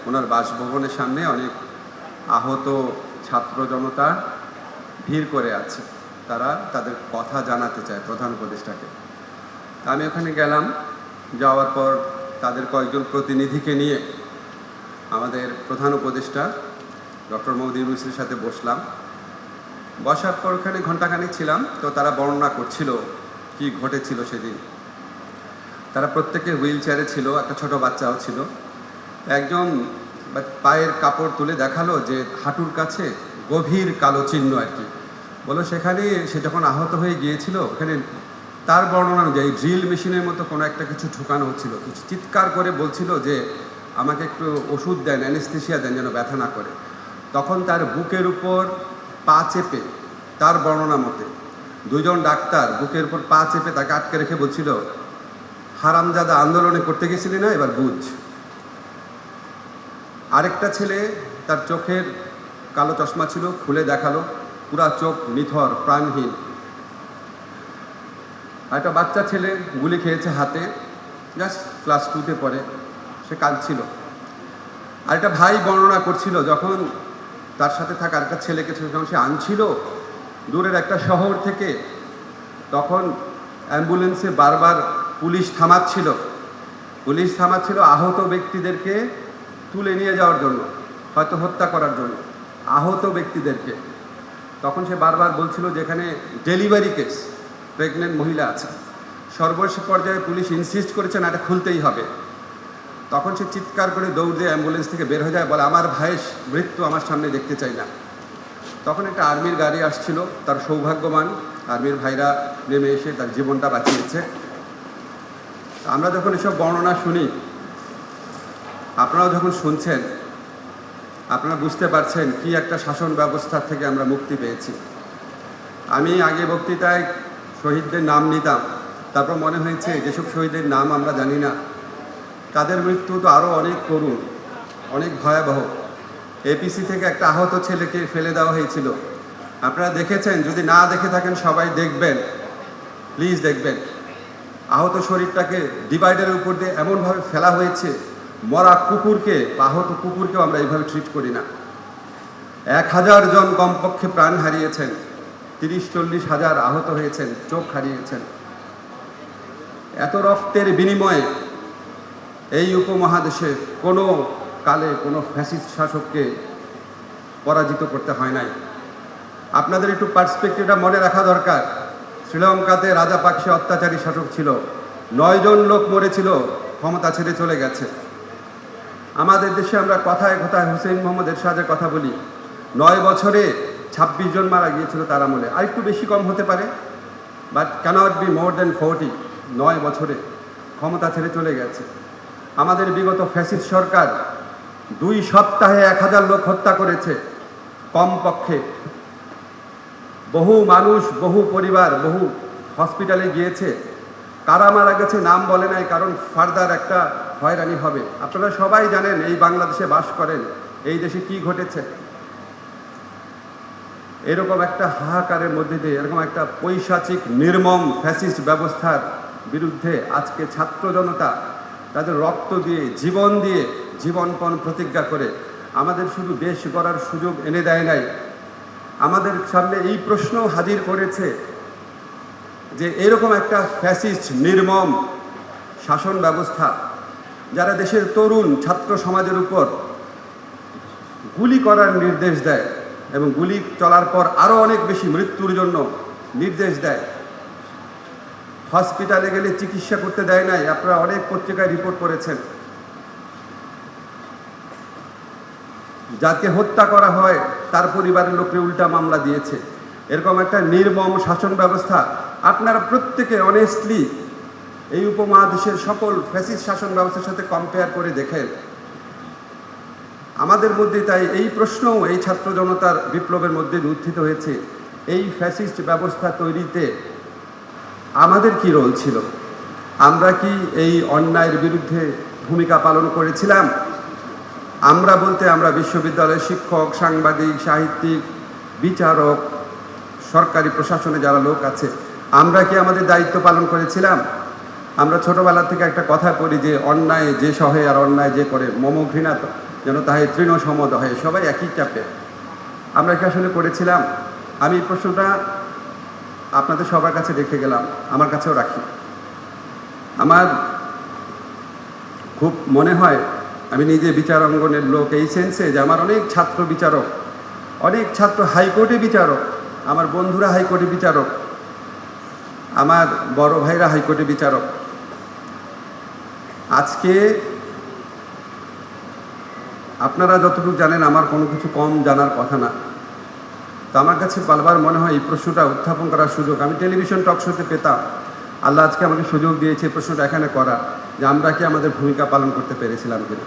ওনার বাসভবনের সামনে অনেক আহত ছাত্র জনতা ভিড় করে আছে। তারা তাদের কথা জানাতে চায় প্রধান উপদেষ্টাকে। আমি ওখানে গেলাম, যাওয়ার পর তাদের কয়েকজন প্রতিনিধিকে নিয়ে আমাদের প্রধান উপদেষ্টা ডক্টর মোহাম্মদ ইউনূসের সাথে বসলাম। বসার পর ওখানে ঘণ্টাখানেক ছিলাম। তো তারা বর্ণনা করছিল কি ঘটেছিল সেদিন। তারা প্রত্যেকে হুইল চেয়ারে ছিল, একটা ছোট বাচ্চাও ছিল। একজন পায়ের কাপড় তুলে দেখালো যে হাঁটুর কাছে গভীর কালো চিহ্ন আর কি। বলো সেখানে সে যখন আহত হয়ে গিয়েছিল ওখানে তার বর্ণনা অনুযায়ী ড্রিল মেশিনের মতো কোনো একটা কিছু ঢুকানো হচ্ছিল। কিছু চিৎকার করে বলছিল যে আমাকে একটু ওষুধ দেন, অ্যানেস্থেসিয়া দেন যেন ব্যথা না করে। তখন তার বুকের উপর পা চেপে, তার বর্ণনা মতে দুজন ডাক্তার বুকের উপর পা চেপে তাকে আটকে রেখে বলছিল, হারামজাদা আন্দোলনে করতে গেছিলি না, এবার বুঝ। আরেকটা ছেলে, তার চোখের কালো চশমা ছিল, খুলে দেখালো, পুরা চোখ নিথর, প্রাণহীন। একটা বাচ্চা ছেলে গুলি খেয়েছে হাতে, জাস্ট ক্লাস 2-তে পড়ে, সে কাঁদছিল। আরেকটা ভাই বর্ণনা করছিল যখন তার সাথে থাকা আরেকটা ছেলেকে যখন সে আনছিল দূরের একটা শহর থেকে, তখন অ্যাম্বুলেন্সে বারবার পুলিশ থামাচ্ছিল আহত ব্যক্তিদেরকে তুলে নিয়ে যাওয়ার জন্য, হয়তো হত্যা করার জন্য আহত ব্যক্তিদেরকে। তখন সে বারবার বলছিল যেখানে ডেলিভারি কেস, প্রেগনেন্ট মহিলা আছে। সর্বশেষ পর্যায়ে পুলিশ ইনসিস্ট করেছে না, এটা খুলতেই হবে। তখন সে চিৎকার করে দৌড় দিয়ে অ্যাম্বুলেন্স থেকে বের হয়ে যায়, বলে আমার ভাইয়ের মৃত্যু আমার সামনে দেখতে চাই না। তখন একটা আর্মির গাড়ি আসছিল, তার সৌভাগ্যবান আর্মির ভাইরা নেমে এসে তার জীবনটা বাঁচিয়েছে। আমরা যখন এসব বর্ণনা শুনি, আপনারাও যখন শুনছেন, আপনারা বুঝতে পারছেন কি একটা শাসন ব্যবস্থা থেকে আমরা মুক্তি পেয়েছি। আমি আগে বক্তৃতায় শহীদদের নাম নিতাম, তারপর মনে হয়েছে যেসব শহীদের নাম আমরা জানি না, তাদের মৃত্যু তো আরও অনেক করুণ, অনেক ভয়াবহ। এপিসি থেকে একটা আহত ছেলেকে ফেলে দেওয়া হয়েছিল, আপনারা দেখেছেন, যদি না দেখে থাকেন সবাই দেখবেন, প্লিজ দেখবেন। আহত শরীরটাকে ডিভাইডারের উপর দিয়ে এমনভাবে ফেলা হয়েছে, মরা কুকুরকে বা আহত কুকুরকেও আমরা এইভাবে ট্রিট করি না। 1000 জন কমপক্ষে প্রাণ হারিয়েছেন, 30-40 হাজার আহত হয়েছেন, চোখ হারিয়েছেন। এত রক্তের বিনিময়ে এই উপমহাদেশে কোনো কালে কোনো ফ্যাসিস্ট শাসককে পরাজিত করতে হয় নাই। আপনাদের একটু পার্সপেক্টিভটা মনে রাখা দরকার। শ্রীলঙ্কাতে রাজাপাকসে অত্যাচারী শাসক ছিল, 9 জন লোক মরেছিল, ক্ষমতা ছেড়ে চলে গেছে। আমাদের দেশে আমরা কথায় কথায় হুসেইন মোহাম্মদ এরশাদের কথা বলি, 9 বছরে 26 জন মারা গিয়েছিল তার আমলে। আর একটু বেশি কম হতে পারে, বাট ক্যানট বি মোর দেন 40। 9 বছরে ক্ষমতা ছেড়ে চলে গেছে। আমাদের বিগত ফ্যাসিস্ট সরকার 2 সপ্তাহে 1000 লোক হত্যা করেছে কমপক্ষে। বহু মানুষ, বহু পরিবার, বহু হসপিটালে গিয়েছে। কারা মারা গেছে নাম বলে নাই, কারণ ফার্দার একটা হয়রানি হবে। আপনারা সবাই জানেন এই বাংলাদেশে বাস করেন, এই দেশে কি ঘটেছে। এরকম একটা হাহাকারের মধ্যে দিয়ে, এরকম একটা পৈশাচিক নির্মম ফ্যাসিস্ট ব্যবস্থার বিরুদ্ধে আজকে ছাত্র জনতা তাদের রক্ত দিয়ে, জীবনপণ প্রতিজ্ঞা করে আমাদের শুধু দেশ গড়ার সুযোগ এনে দেয় নাই, আমাদের সামনে এই প্রশ্ন হাজির করেছে যে এরকম একটা ফ্যাসিস্ট নির্মম শাসন ব্যবস্থা, যারা দেশের তরুণ ছাত্র সমাজের উপর গুলি করার নির্দেশ দেয় এবং গুলি চলার পর আরও অনেক বেশি মৃত্যুর জন্য নির্দেশ দেয়, হসপিটালে গেলে চিকিৎসা করতে দেয় নাই। আপনারা অনেক পত্রিকায় রিপোর্ট করেছেন। যাকে হত্যা করা হয় তার পরিবারের লোককে উল্টা মামলা দিয়েছে। এরকম একটা নির্মম শাসন ব্যবস্থা আপনারা প্রত্যেকে অনেস্টলি এই উপমহাদেশের সকল ফ্যাসিস্ট শাসন ব্যবস্থার সাথে কম্পেয়ার করে দেখেন। আমাদের মধ্যে তাই এই প্রশ্নও এই ছাত্র জনতার বিপ্লবের মধ্যে উত্থিত হয়েছে, এই ফ্যাসিস্ট ব্যবস্থা তৈরিতে আমাদের কি রোল ছিল? আমরা কি এই অন্যায়ের বিরুদ্ধে ভূমিকা পালন করেছিলাম? আমরা বলতে আমরা বিশ্ববিদ্যালয়ের শিক্ষক, সাংবাদিক, সাহিত্যিক, বিচারক, সরকারি প্রশাসনে যারা লোক আছে, আমরা কি আমাদের দায়িত্ব পালন করেছিলাম? আমরা ছোটোবেলা থেকে একটা কথা পড়ি যে অন্যায় যে সহে আর অন্যায় যে করে মম ঘৃণা যেন তাহে তৃণ সমদ হয়, সবাই একই চাপে। আমরা কি আসলে করেছিলাম? আমি এই প্রশ্নটা আপনাদের সবার কাছে রেখে গেলাম, আমার কাছেও রাখি। আমার খুব মনে হয়, আমি নিজে বিচার অঙ্গনের লোক এই সেন্সে যে আমার অনেক ছাত্র বিচারক, অনেক ছাত্র হাইকোর্টে বিচারক, আমার বন্ধুরা হাইকোর্টে বিচারক, আমার বড় ভাইরা হাইকোর্টে বিচারক। আজকে আপনারা যতটুকু জানেন আমার কোনো কিছু কম জানার কথা না। তো আমার কাছে বারবার মনে হয় এই প্রশ্নটা উত্থাপন করার সুযোগ আমি টেলিভিশন টক শোতে পেতাম। আল্লাহ আজকে আমাকে সুযোগ দিয়েছে প্রশ্নটা এখানে করার, যে আমরা কি আমাদের ভূমিকা পালন করতে পেরেছিলাম কিনা।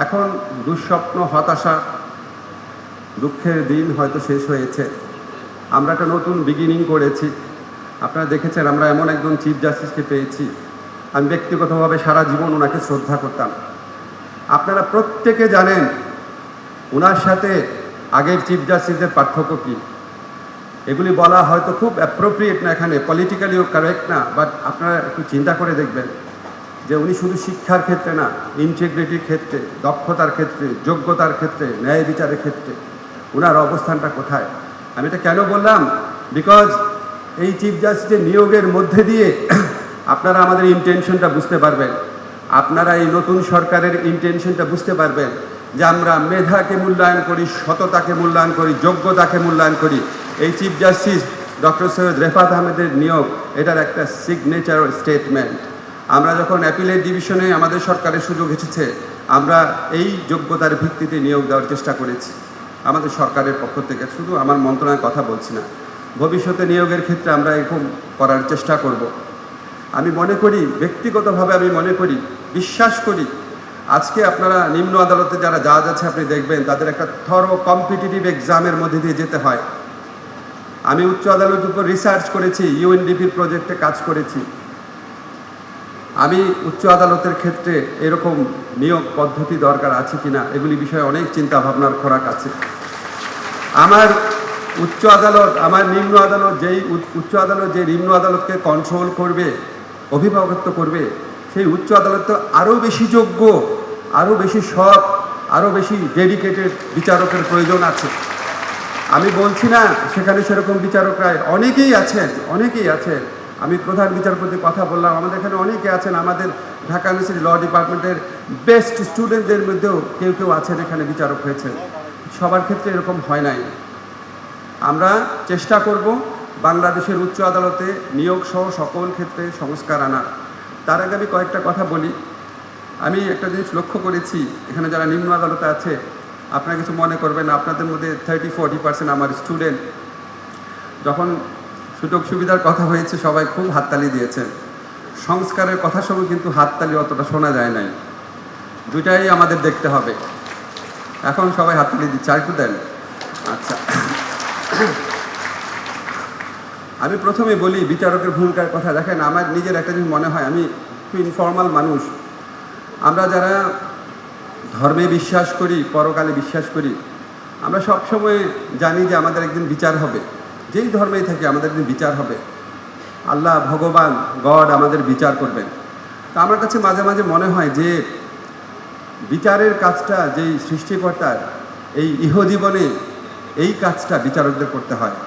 এখন দুঃস্বপ্ন, হতাশা, দুঃখের দিন হয়তো শেষ হয়েছে। আমরা একটা নতুন বিগিনিং করেছি। আপনারা দেখেছেন আমরা এমন একজন চিফ জাস্টিসকে পেয়েছি, আমি ব্যক্তিগতভাবে সারা জীবন ওনাকে শ্রদ্ধা করতাম। আপনারা প্রত্যেকে জানেন ওনার সাথে আগের চিফ জাস্টিসের পার্থক্য কী। এগুলি বলা হয়তো খুব অ্যাপ্রোপ্রিয়েট না, এখানে পলিটিক্যালিও কারেক্ট না, বাট আপনারা একটু চিন্তা করে দেখবেন যে উনি শুধু শিক্ষার ক্ষেত্রে না, ইন্টিগ্রিটির ক্ষেত্রে, দক্ষতার ক্ষেত্রে, যোগ্যতার ক্ষেত্রে, ন্যায় বিচারের ক্ষেত্রে ওনার অবস্থানটা কোথায়। আমি এটা কেন বললাম, বিকজ এই চিফ জাস্টিসের নিয়োগের মধ্যে দিয়ে আপনারা আমাদের ইন্টেনশনটা বুঝতে পারবেন, আপনারা এই নতুন সরকারের ইন্টেনশনটা বুঝতে পারবেন যে আমরা মেধাকে মূল্যায়ন করি, সততাকে মূল্যায়ন করি, যোগ্যতাকে মূল্যায়ন করি। এই chief justice doctor Syed Refaat আহমেদের নিয়োগ এটার একটা সিগনেচার স্টেটমেন্ট। আমরা যখন অ্যাপিলেট ডিভিশনে আমাদের সরকারের সুযোগ এসেছে, আমরা এই যোগ্যতার ভিত্তিতে নিয়োগ দেওয়ার চেষ্টা করেছি আমাদের সরকারের পক্ষ থেকে। শুধু আমার মন্ত্রণালয়ের কথা বলছি না, ভবিষ্যতে নিয়োগের ক্ষেত্রে আমরা এরকম করার চেষ্টা করব। আমি মনে করি, ব্যক্তিগতভাবে আমি মনে করি, বিশ্বাস করি, আজকে আপনারা নিম্ন আদালতে যারা জাজ আছে আপনি দেখবেন তাদের একটা থরো কম্পিটিটিভ এক্সামের মধ্যে দিয়ে যেতে হয়। আমি উচ্চ আদালতের উপর রিসার্চ করেছি, ইউএনডিপির প্রজেক্টে কাজ করেছি। আমি উচ্চ আদালতের ক্ষেত্রে এরকম নিয়োগ পদ্ধতি দরকার আছে কিনা এগুলি বিষয়ে অনেক চিন্তা ভাবনার খোরাক আছে। আমার উচ্চ আদালত, আমার নিম্ন আদালত, যেই উচ্চ আদালত যে নিম্ন আদালতকে কন্ট্রোল করবে, অভিভাবকত্ব করবে, সেই উচ্চ আদালত তো আরও বেশি যোগ্য, আরও বেশি সৎ, আরও বেশি ডেডিকেটেড বিচারকের প্রয়োজন আছে। আমি বলছি না সেখানে সেরকম বিচারকরা অনেকেই আছেন, অনেকেই আছেন। আমি প্রধান বিচারপতির কথা বললাম, আমাদের এখানে অনেকে আছেন, আমাদের ঢাকা ইউনিভার্সিটি ল ডিপার্টমেন্টের বেস্ট স্টুডেন্টদের মধ্যেও কেউ কেউ আছেন এখানে বিচারক হয়েছেন। সবার ক্ষেত্রে এরকম হয় নাই। আমরা চেষ্টা করব বাংলাদেশের উচ্চ আদালতে নিয়োগ সহ সকল ক্ষেত্রে সংস্কার আনার। তার আগে আমি কয়েকটা কথা বলি। আমি একটা জিনিস লক্ষ্য করেছি, এখানে যারা নিম্ন আদালতে আছে আপনারা কিছু মনে করবেন, আপনাদের মধ্যে 30-40% আমার স্টুডেন্ট। যখন সুযোগ সুবিধার কথা হয়েছে সবাই খুব হাততালি দিয়েছেন। সংস্কারের কথার সময় কিন্তু হাততালি অতটা শোনা যায় নাই। দুটাই আমাদের দেখতে হবে। এখন সবাই হাততালি দিচ্ছে, আর একটু দেন। আচ্ছা, আমি প্রথমে বলি বিচারকের ভূমিকার কথা। দেখেন, আমার নিজের একটা জিনিস মনে হয়, আমি একটু ইনফর্মাল মানুষ। আমরা যারা ধর্মে বিশ্বাস করি, পরকালে বিশ্বাস করি, আমরা সবসময় জানি যে আমাদের একদিন বিচার হবে। যেই ধর্মেই থাকি আমাদের একদিন বিচার হবে। আল্লাহ, ভগবান, গড আমাদের বিচার করবেন। তো আমার কাছে মাঝে মাঝে মনে হয় যে বিচারের কাজটা যেই সৃষ্টিকর্তার এই ইহজীবনে এই কাজটা বিচারকদের করতে হয়।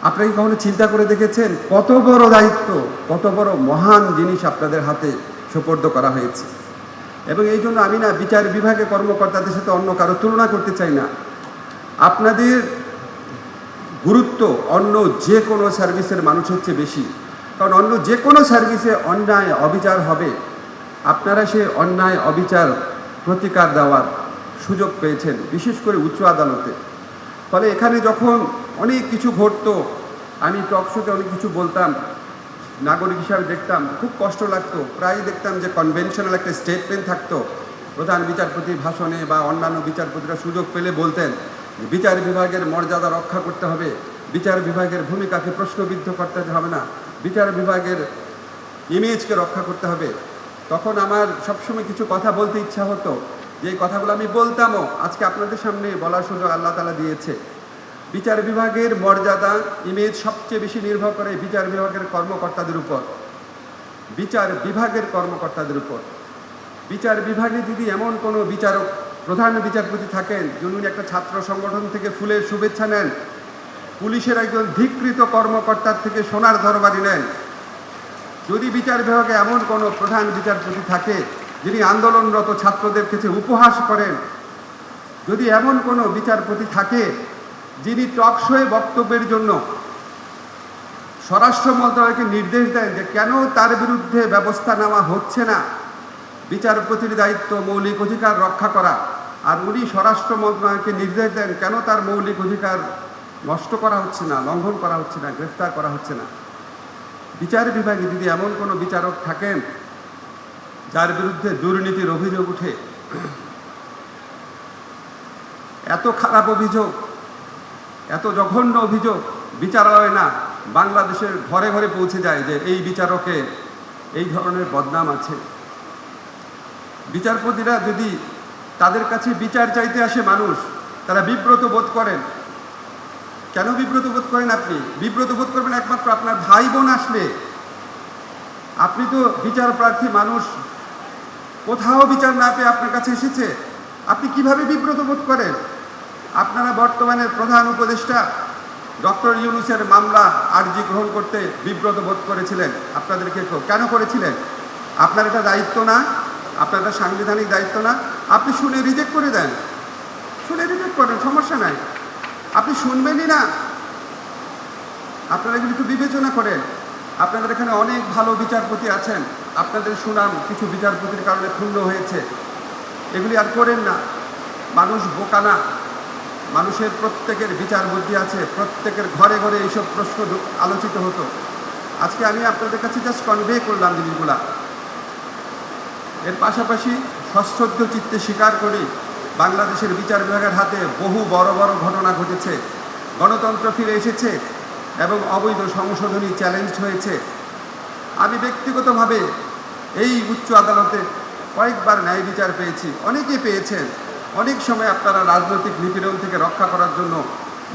আপনারা কি কখনো চিন্তা করে দেখেছেন কত বড় দায়িত্ব, কত বড় মহান জিনিস আপনাদের হাতে সোপর্দ করা হয়েছে? এবং এই জন্য আমি না বিচার বিভাগের কর্মকর্তাদের সাথে অন্য কারো তুলনা করতে চাই না। আপনাদের গুরুত্ব অন্য যে কোনো সার্ভিসের মানুষের চেয়ে বেশি। কারণ অন্য যে কোনো সার্ভিসে অন্যায় অবিচার হবে, আপনারা সে অন্যায় অবিচার প্রতিকার দেওয়ার সুযোগ পেয়েছেন, বিশেষ করে উচ্চ আদালতে। ফলে এখানে যখন অনেক কিছু ঘটতো, আমি টক শোতে অনেক কিছু বলতাম, নাগরিক হিসাবে দেখতাম, খুব কষ্ট লাগতো। প্রায় দেখতাম যে কনভেনশনাল একটা স্টেটমেন্ট থাকতো প্রধান বিচারপতির ভাষণে, বা অন্যান্য বিচারপতিরা সুযোগ পেলে বলতেন বিচার বিভাগের মর্যাদা রক্ষা করতে হবে, বিচার বিভাগের ভূমিকাকে প্রশ্নবিদ্ধ করতে হবে না, বিচার বিভাগের ইমেজকে রক্ষা করতে হবে। তখন আমার সবসময় কিছু কথা বলতে ইচ্ছা হতো, যে কথাগুলো আমি বলতামও, আজকে আপনাদের সামনে বলার সুযোগ আল্লাহ তাআলা দিয়েছে। বিচার বিভাগের মর্যাদা, ইমেজ সবচেয়ে বেশি নির্ভর করে বিচার বিভাগের কর্মকর্তাদের উপর। বিচার বিভাগের কর্মকর্তাদের উপর। বিচার বিভাগে যদি এমন কোনো বিচারক, প্রধান বিচারপতি থাকেন যিনি একটা ছাত্র সংগঠন থেকে ফুলের শুভেচ্ছা নেন, পুলিশের একজন ধিকৃত কর্মকর্তার থেকে সোনার তরবারি নেন, যদি বিচার বিভাগে এমন কোনো প্রধান বিচারপতি থাকে যিনি আন্দোলনরত ছাত্রদের কাছে উপহাস করেন, যদি এমন কোনো বিচারপতি থাকে যিনি টকশোয়ে বক্তব্যের জন্য স্বরাষ্ট্র মন্ত্রণালয়কে নির্দেশ দেন যে কেন তার বিরুদ্ধে ব্যবস্থা নেওয়া হচ্ছে না, বিচারপতির দায়িত্ব মৌলিক অধিকার রক্ষা করা, আর উনি স্বরাষ্ট্র মন্ত্রণালয়কে নির্দেশ দেন কেন তার মৌলিক অধিকার নষ্ট করা হচ্ছে না, লঙ্ঘন করা হচ্ছে না, গ্রেফতার করা হচ্ছে না। বিচার বিভাগে যদি এমন কোনো বিচারক থাকেন যার বিরুদ্ধে দুর্নীতির অভিযোগ উঠে, এত খারাপ অভিযোগ, এত জঘন্য অভিযোগ বিচারালয় না বাংলাদেশের ঘরে ঘরে পৌঁছে যায় যে এই বিচারকের এই ধরনের বদনাম আছে। বিচারপতিরা যদি তাদের কাছে বিচার চাইতে আসে মানুষ, তারা বিব্রত বোধ করেন। কেন বিব্রত বোধ করেন? আপনি বিব্রত বোধ করবেন একমাত্র আপনার ভাই বোন আসলে। আপনি তো বিচার প্রার্থী মানুষ, কোথাও বিচার না পেয়ে আপনার কাছে এসেছে, আপনি কিভাবে বিব্রত বোধ করেন? আপনারা বর্তমানে প্রধান উপদেষ্টা ডক্টর ইউনূসের মামলা আর্জি গ্রহণ করতে বিব্রত বোধ করেছিলেন। আপনাদেরকে কেন করেছিলেন? আপনার এটা দায়িত্ব না, আপনার এটা সাংবিধানিক দায়িত্ব না? আপনি শুনে রিজেক্ট করে দেন, শুনে রিজেক্ট করেন, সমস্যা নাই, আপনি শুনবেনই না। আপনারা কিন্তু বিবেচনা করেন, আপনাদের এখানে অনেক ভালো বিচারপতি আছেন, আপনাদের সুনাম কিছু বিচারপতির কারণে ক্ষুণ্ণ হয়েছে, এগুলি আর করেন না। মানুষ বোকা না, মানুষের প্রত্যেকের বিচার বুদ্ধি আছে, প্রত্যেকের ঘরে ঘরে এইসব প্রশ্ন আলোচিত হতো। আজকে আমি আপনাদের কাছে জাস্ট কনভে করলাম জিনিসগুলা। এর পাশাপাশি সশ্রদ্ধ চিত্তে স্বীকার করি বাংলাদেশের বিচার বিভাগের হাতে বহু বড় বড় ঘটনা ঘটেছে, গণতন্ত্র ফিরে এসেছে এবং অবৈধ সংশোধনী চ্যালেঞ্জ হয়েছে। আমি ব্যক্তিগতভাবে এই উচ্চ আদালতে কয়েকবার ন্যায় বিচার পেয়েছি, অনেকে পেয়েছেন। অনেক সময় আপনারা রাজনৈতিক নিপীড়ন থেকে রক্ষা করার জন্য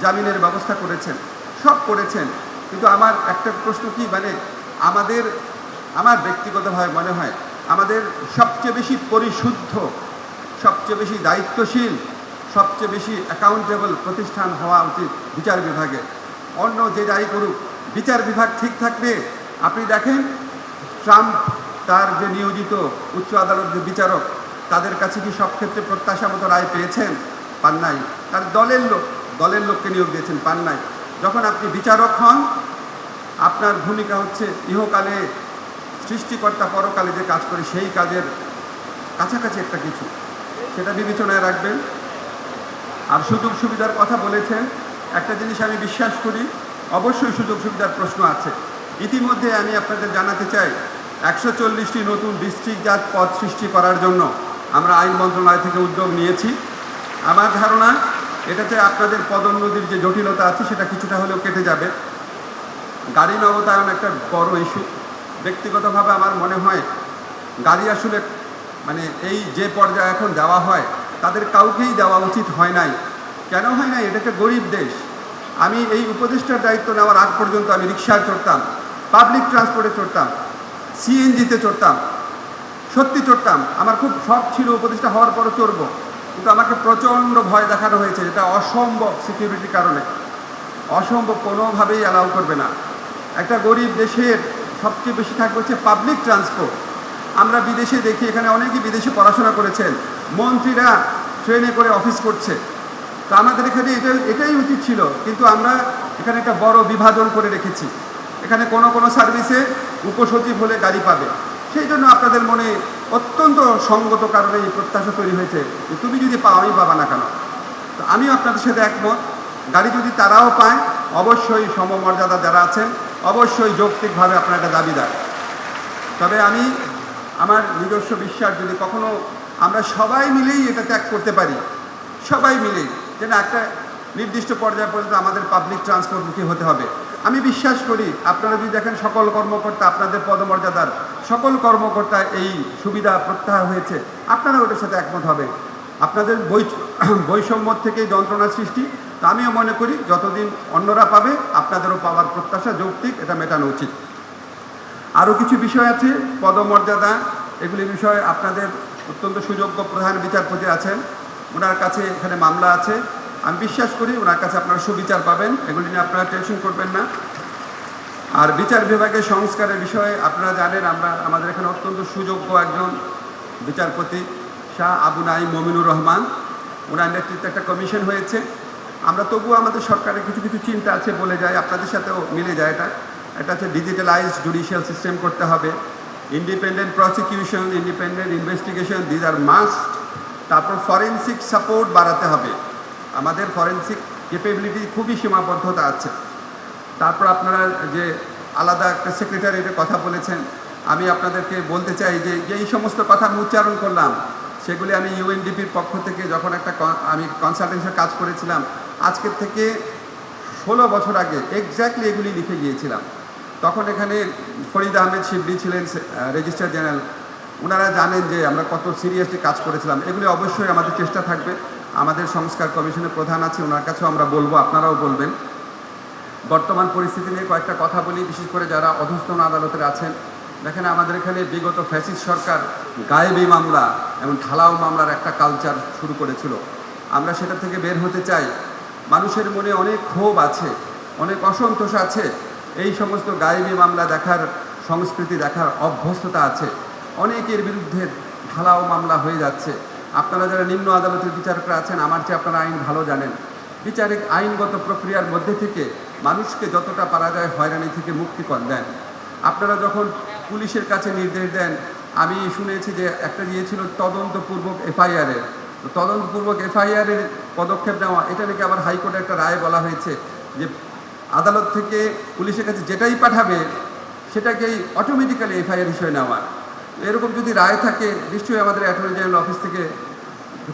জামিনের ব্যবস্থা করেছেন, সব করেছেন, কিন্তু আমার একটা প্রশ্ন কি, মানে আমার ব্যক্তিগতভাবে মনে হয় আমাদের সবচেয়ে বেশি পরিশুদ্ধ, সবচেয়ে বেশি দায়িত্বশীল, সবচেয়ে বেশি অ্যাকাউন্টেবল প্রতিষ্ঠান হওয়া উচিত বিচার বিভাগে। অন্য যে যাই করুক, বিচার বিভাগ ঠিক থাকবে। আপনি দেখেন ট্রাম্প তার যে নিয়োজিত উচ্চ আদালতের বিচারক, তাদের কাছে কি সব ক্ষেত্রে প্রত্যাশা মতো রায় পেয়েছেন? পান নাই। তার দলের লোককে নিয়োগ দিয়েছেন, পান নাই। যখন আপনি বিচারক হন, আপনার ভূমিকা হচ্ছে ইহকালে সৃষ্টিকর্তা পরকালে যে কাজ করে সেই কাজের কাছাকাছি একটা কিছু, সেটা বিবেচনায় রাখবেন। আর সুযোগ সুবিধার কথা বলেছেন, একটা জিনিস আমি বিশ্বাস করি, অবশ্যই সুযোগ সুবিধার প্রশ্ন আছে। ইতিমধ্যে আমি আপনাদের জানাতে চাই 140টি নতুন ডিস্ট্রিক্ট জাজ পদ সৃষ্টি করার জন্য আমরা আইন মন্ত্রণালয় থেকে উদ্যোগ নিয়েছি। আমার ধারণা এটাতে আপনাদের পদোন্নতির যে জটিলতা আছে সেটা কিছুটা হলেও কেটে যাবে। গাড়ি নবতায়ন একটা বড় ইস্যু। ব্যক্তিগতভাবে আমার মনে হয় গাড়ি আসলে মানে এই যে পর্যায়ে এখন দেওয়া হয় তাদের কাউকেই দেওয়া উচিত হয় নাই। কেন হয় নাই? এটা একটা গরিব দেশ। আমি এই উপদেষ্টার দায়িত্ব নেওয়ার আগ পর্যন্ত আমি রিক্সায় চড়তাম, পাবলিক ট্রান্সপোর্টে চড়তাম, সিএনজিতে চড়তাম, সত্যি চড়তাম। আমার খুব শখ ছিল উপদেষ্টা হওয়ার পরও চড়বো, কিন্তু আমাকে প্রচণ্ড ভয় দেখানো হয়েছে, যেটা অসম্ভব সিকিউরিটির কারণে, অসম্ভব, কোনোভাবেই অ্যালাউ করবে না। একটা গরিব দেশের সবচেয়ে বেশি থাকবে হচ্ছে পাবলিক ট্রান্সপোর্ট। আমরা বিদেশে দেখি, এখানে অনেকেই বিদেশে পড়াশোনা করেছেন, মন্ত্রীরা ট্রেনে করে অফিস করছে। তো আমাদের এখানে এটাই উচিত ছিল, কিন্তু আমরা এখানে একটা বড় বিভাজন করে রেখেছি। এখানে কোনো সার্ভিসে উপসচিব হলে গাড়ি পাবে, সেই জন্য আপনাদের মনে অত্যন্ত সঙ্গত কারণে এই প্রত্যাশা তৈরি হয়েছে যে তুমি যদি পাও, আমি পাবা না কেন। তো আমিও আপনাদের সাথে একমত, গাড়ি যদি তারাও পায়, অবশ্যই সমমর্যাদা যারা আছেন অবশ্যই যৌক্তিকভাবে আপনার একটা দাবিদার। তবে আমি আমার নিজস্ব বিশ্বাস, যদি কখনো আমরা সবাই মিলেই এটা ত্যাগ করতে পারি, সবাই মিলেই, যে না একটা নির্দিষ্ট পর্যায় পর্যন্ত আমাদের পাবলিক ট্রান্সপোর্টমুখী হতে হবে। আমি বিশ্বাস করি আপনারা যদি দেখেন সকল কর্মকর্তা, আপনাদের পদমর্যাদার সকল কর্মকর্তা এই সুবিধা প্রত্যাহার হয়েছে, আপনারা ওটার সাথে একমত হবে। আপনাদের বৈষম্য থেকে যন্ত্রণা সৃষ্টি, তা আমিও মনে করি যতদিন অন্যরা পাবে আপনাদেরও পাওয়ার প্রত্যাশা যৌক্তিক, এটা মেটানো উচিত। আরও কিছু বিষয় আছে, পদমর্যাদা, এগুলি বিষয়ে আপনাদের অত্যন্ত সুযোগ্য প্রধান বিচারপতি আছেন, ওনার কাছে এখানে মামলা আছে। আমি বিশ্বাস করি ওনার কাছে আপনারা সুবিচার পাবেন, এগুলি নিয়ে আপনারা টেনশন করবেন না। আর বিচার বিভাগের সংস্কারের বিষয়ে আপনারা জানেন, আমাদের এখানে অত্যন্ত সুযোগ্য একজন বিচারপতি শাহ আবু নাঈম মমিনুর রহমান, ওনার নেতৃত্বে একটা কমিশন হয়েছে। আমরা তবুও আমাদের সরকারের কিছু কিছু চিন্তা আছে বলে যায়, আপনাদের সাথেও মিলে যায়। এটা হচ্ছে ডিজিটালাইজড জুডিশিয়াল সিস্টেম করতে হবে, independent prosecution, independent investigation, these are must. তারপর ফরেনসিক সাপোর্ট বাড়াতে হবে, আমাদের ফরেনসিক ক্যাপেবিলিটি খুবই সীমাবদ্ধতা আছে। তারপর আপনারা যে আলাদা একটা সেক্রেটারিয়েটের কথা বলেছেন, আমি আপনাদেরকে বলতে চাই যে এই সমস্ত কথা আমি উচ্চারণ করলাম, সেগুলি আমি ইউএনডিপির পক্ষ থেকে যখন আমি কনসালটেন্সির কাজ করেছিলাম, আজকের থেকে 16 বছর আগে এক্স্যাক্টলি এগুলি লিখে গিয়েছিলাম। তখন এখানে ফরিদ আহমেদ শিবলি ছিলেন রেজিস্ট্রার জেনারেল, ওনারা জানেন যে আমরা কত সিরিয়াসলি কাজ করেছিলাম। এগুলি অবশ্যই আমাদের চেষ্টা থাকবে। আমাদের সংস্কার কমিশনের প্রধান আছে, ওনার কাছেও আমরা বলবো, আপনারাও বলবেন। বর্তমান পরিস্থিতি নিয়ে কয়েকটা কথা বলি, বিশেষ করে যারা অধস্তন আদালতের আছেন। দেখেন, আমাদের এখানে বিগত ফ্যাসিস্ট সরকার গায়েবী মামলা এবং ঢালাও মামলার একটা কালচার শুরু করেছিল। আমরা সেটা থেকে বের হতে চাই। মানুষের মনে অনেক ক্ষোভ আছে, অনেক অসন্তোষ আছে, এই সমস্ত গায়েবী মামলা দেখার সংস্কৃতি, দেখার অভ্যস্ততা আছে। অনেকের বিরুদ্ধে ঢালাও মামলা হয়ে যাচ্ছে। আপনারা যারা নিম্ন আদালতের বিচারকরা আছেন, আমার চেয়ে আপনারা আইন ভালো জানেন। বিচারিক আইনগত প্রক্রিয়ার মধ্যে থেকে মানুষকে যতটা পারা যায় হয়রানি থেকে মুক্তি দেন। আপনারা যখন পুলিশের কাছে নির্দেশ দেন, আমি শুনেছি যে একটা দিয়েছিল তদন্তপূর্বক এফআইআরের, তদন্তপূর্বক এফআইআরের পদক্ষেপ নেওয়া, এটা নাকি আবার হাইকোর্টে একটা রায় বলা হয়েছে যে আদালত থেকে পুলিশের কাছে যেটাই পাঠাবে সেটাকেই অটোমেটিক্যালি এফআইআর হিসেবে নেওয়া। এরকম যদি রায় থাকে, নিশ্চয়ই আমাদের অ্যাটর্নি জেনারেল অফিস থেকে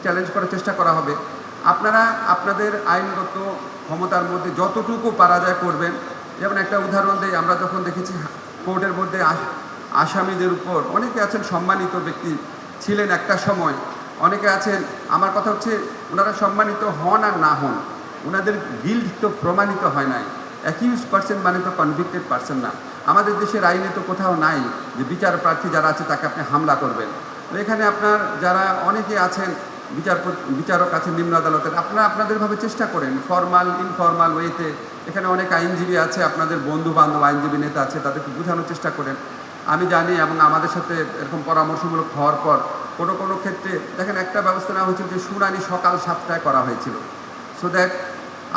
চ্যালেঞ্জ করার চেষ্টা করা হবে। আপনারা আপনাদের আইনগত ক্ষমতার মধ্যে যতটুকু পারা যায় করবেন। যেমন একটা উদাহরণ দিই, আমরা যখন দেখেছি কোর্টের মধ্যে আসামিদের উপর অনেকে আছেন সম্মানিত ব্যক্তি ছিলেন একটা সময়, অনেকে আছেন, আমার কথা হচ্ছে ওনারা সম্মানিত হন আর না হন, ওনাদের গিল্ড তো প্রমাণিত হয় নাই। অ্যাকিউজড পার্সন মানে তো কনভিক্টেড পার্সন না। আমাদের দেশের আইনে তো কোথাও নাই যে বিচার প্রার্থী যারা আছে তাকে আপনি হামলা করবেন। এখানে আপনার যারা অনেকে আছেন বিচারক আছেন নিম্ন আদালতের, আপনারা আপনাদেরভাবে চেষ্টা করেন ফর্মাল ইনফর্মাল ওয়েতে। এখানে অনেক আইনজীবী আছে, আপনাদের বন্ধু বান্ধব আইনজীবী নেতা আছে, তাদেরকে বোঝানোর চেষ্টা করেন। আমি জানি, এবং আমাদের সাথে এরকম পরামর্শমূলক হওয়ার পর কোনো কোনো ক্ষেত্রে দেখেন একটা ব্যবস্থা নেওয়া হয়েছিল যে শুনানি সকাল 7টায় করা হয়েছিল, সো দ্যাট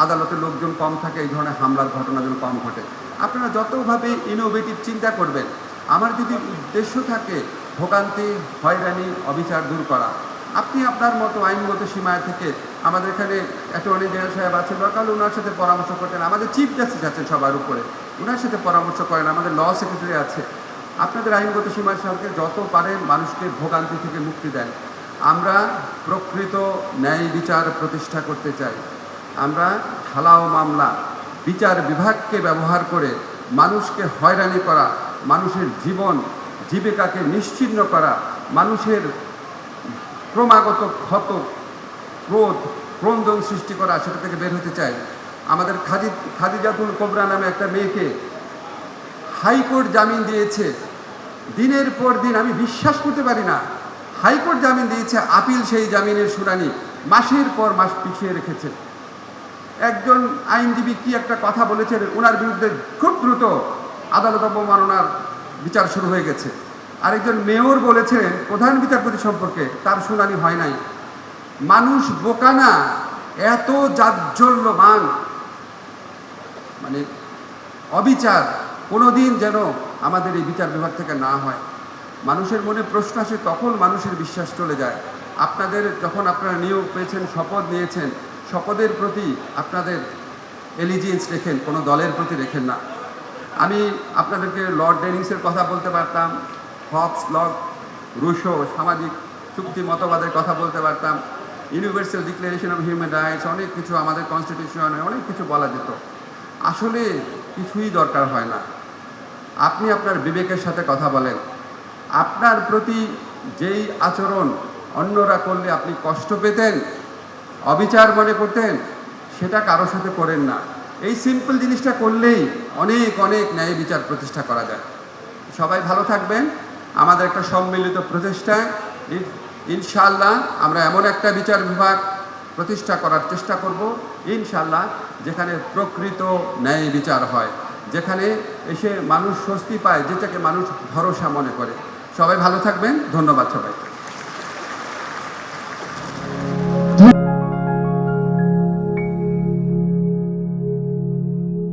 আদালতের লোকজন কম থাকে, এই ধরনের হামলার ঘটনা যেন কম ঘটে। আপনারা যতভাবে ইনোভেটিভ চিন্তা করবেন, আমার যদি উদ্দেশ্য থাকে ভোগান্তি, হয়রানি, অবিচার দূর করা, আপনি আপনার মতো আইনগত সীমায় থেকে, আমাদের এখানে অ্যাটর্নি জেনারেল সাহেব আছেন, দরকার ওনার সাথে পরামর্শ করতেন, আমাদের চিফ জাস্টিস আছেন সবার উপরে, ওনার সাথে পরামর্শ করেন, আমাদের ল সেক্রেটারি আছে। আপনাদের আইনগত সীমার সাথে যত পারেন মানুষকে ভোগান্তি থেকে মুক্তি দেন। আমরা প্রকৃত ন্যায় বিচার প্রতিষ্ঠা করতে চাই। আমরা ঢালাও মামলা, বিচার বিভাগকে ব্যবহার করে মানুষকে হয়রানি করা, মানুষের জীবন জীবিকাকে নিশ্চিহ্ন করা, মানুষের ক্রমাগত ক্ষত, ক্রোধ, ক্রন্দন সৃষ্টি করা, সেটা থেকে বের হতে চাই। আমাদের খাদিজাতুল কোবরা নামে একটা মেয়েকে হাইকোর্ট জামিন দিয়েছে, দিনের পর দিন, আমি বিশ্বাস করতে পারি না, হাইকোর্ট জামিন দিয়েছে, আপিল সেই জামিনের শুনানি মাসের পর মাস পিছিয়ে রেখেছে। একজন আইনজীবী কি একটা কথা বলেছেন, ওনার বিরুদ্ধে খুব দ্রুত আদালত অবমাননার বিচার শুরু হয়ে গেছে। আরেকজন মেয়র বলেছেন প্রধান বিচারপতি সম্পর্কে, তার শুনানি হয় নাই। মানুষ বোকা না, এত জাজ্জল্যমান মানে অবিচার কোনোদিন যেন আমাদের এই বিচার বিভাগ থেকে না হয়। মানুষের মনে প্রশ্ন আসে, তখন মানুষের বিশ্বাস চলে যায়। আপনাদের যখন আপনারা নিয়োগ পেয়েছেন, শপথ নিয়েছেন, শপথের প্রতি আপনাদের এলিজিয়েন্স রেখেন, কোনো দলের প্রতি রেখেন না। আমি আপনাদেরকে লর্ড ডেনিংসের কথা বলতে পারতাম, হবস, লক, রুশো, সামাজিক চুক্তি মতবাদের কথা বলতে পারতাম, universal declaration of human rights, অনেক কিছু আমাদের কনস্টিটিউশনে অনেক কিছু বলা যেত। আসলে কিছুই দরকার হয় না। আপনি আপনার বিবেকের সাথে কথা বলেন। আপনার প্রতি যেই আচরণ অন্যরা করলে আপনি কষ্ট পেতেন, অবিচার মনে করতেন, সেটা কারোর সাথে করেন না। এই সিম্পল জিনিসটা করলেই অনেক অনেক ন্যায় বিচার প্রতিষ্ঠা করা যায়। সবাই ভালো থাকবেন। আমাদের একটা সম্মিলিত প্রচেষ্টায় ইনশাআল্লাহ আমরা এমন একটা বিচার বিভাগ প্রতিষ্ঠা করার চেষ্টা করব ইনশাআল্লাহ, যেখানে প্রকৃত ন্যায় বিচার হয়, যেখানে এসে মানুষ স্বস্তি পায়, যেটাকে মানুষ ভরসা মনে করে। সবাই ভালো থাকবেন। ধন্যবাদ সবাই।